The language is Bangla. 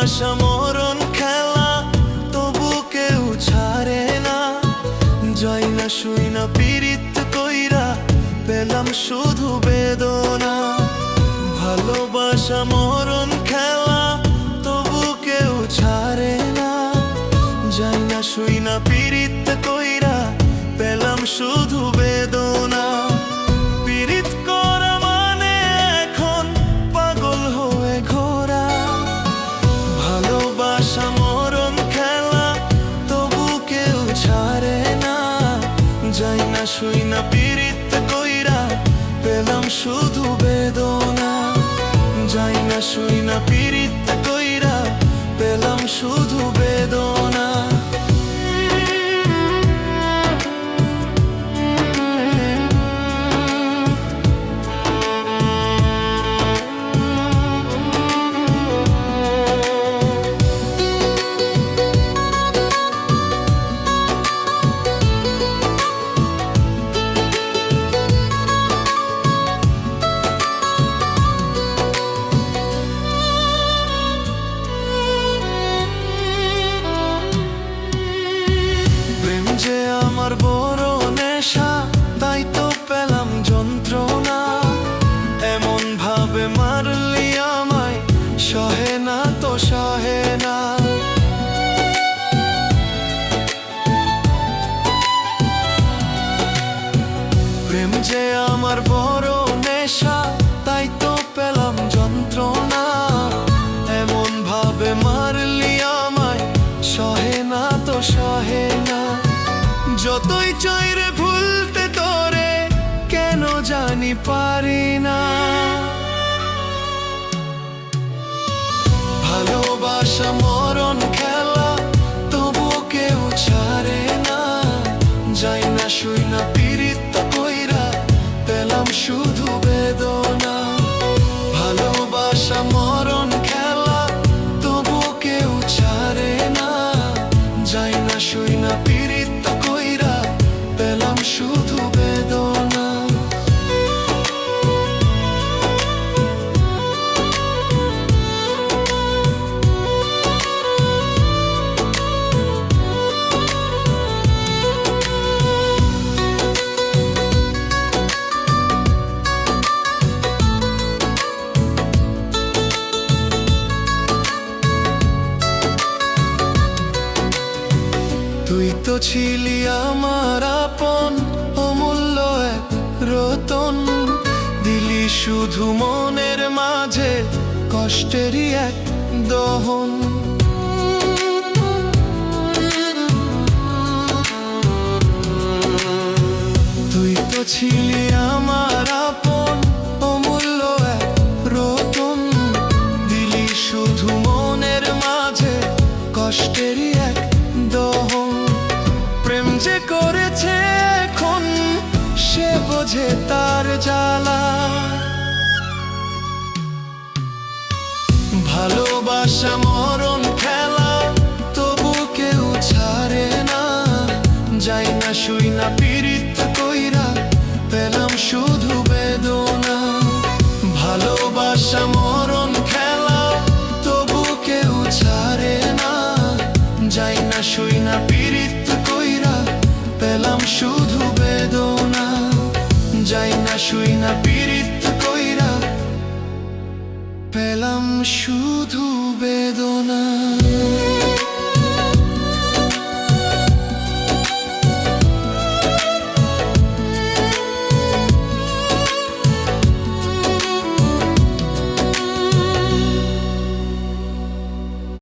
ভালোবাসা মরণ খেলা, তবু কেউ ছাড়ে না। যাই না শুই না পীড়িত কইরা, পেলাম শুধু বেদনা। ভালোবাসা মরণ খেলা, তবু কেউ ছাড়ে না। যাই না শুই না পীড়িত কইরা, পেলাম শুধু বেদনা। পীড়িত করা মানে এখন পাগল হয়ে ঘোরা। ভালোবাসা মরণ খেলা, তবু কেউ ছাড়ে না। যাই না শুই না পীড়িত কইরা, পেলাম শুধু বেদনা। যাই না শুই না পীড়িত কইরা, পেলাম শুধু বেদনা। যে আমার বড় নেশা, তাই তো পেলাম যন্ত্রণা। এমন ভাবে মারলি আমায়, সহে না তো সহে না। প্রেম যে আমার বড় নেশা, তাই তো পেলাম যন্ত্রণা। এমন ভাবে মারলি আমায়, সহে না তো সহে না। যতই চাই রে ভুলতে তোরে, কেন জানি পারি না। ভালোবাসা মরণ খেলা, তবু কেউ ছাড়ে না। যাই না শুই না পীড়িত কইরা, পেলাম শুধু বেদনা। ভালোবাসা মরণ খেলা, তবু কেউ ছাড়ে না। যাই না শুই না পীড়িত কইরা, পেলাম শুধু বেদনা। তুই তো ছিলি আমার আপন, অমূল্য এক রতন। দিলি শুধু মনের মাঝে কষ্টেরই এক দহন। তুই তো ছিলি আমার আপন, অমূল্য এক রতন। দিলি শুধু মনের মাঝে কষ্টেরই এক দহন। প্রেম যে করেছে এখন, সে বোঝে তার জ্বালা। ভালোবাসা মরণ খেলা, তবু কেউ ছাড়ে না। যাই না শুই না পীড়িত কইরা, পেলাম শুধু বেদনা। ভালোবাসা মরণ খেলা, তবু কেউ ছাড়ে না। যাই না শুই না পীড়িত কইরা, পেলাম শুধু বেদনা। যাই না শুই না পীড়িত কইরা, পেলাম শুধু বেদনা।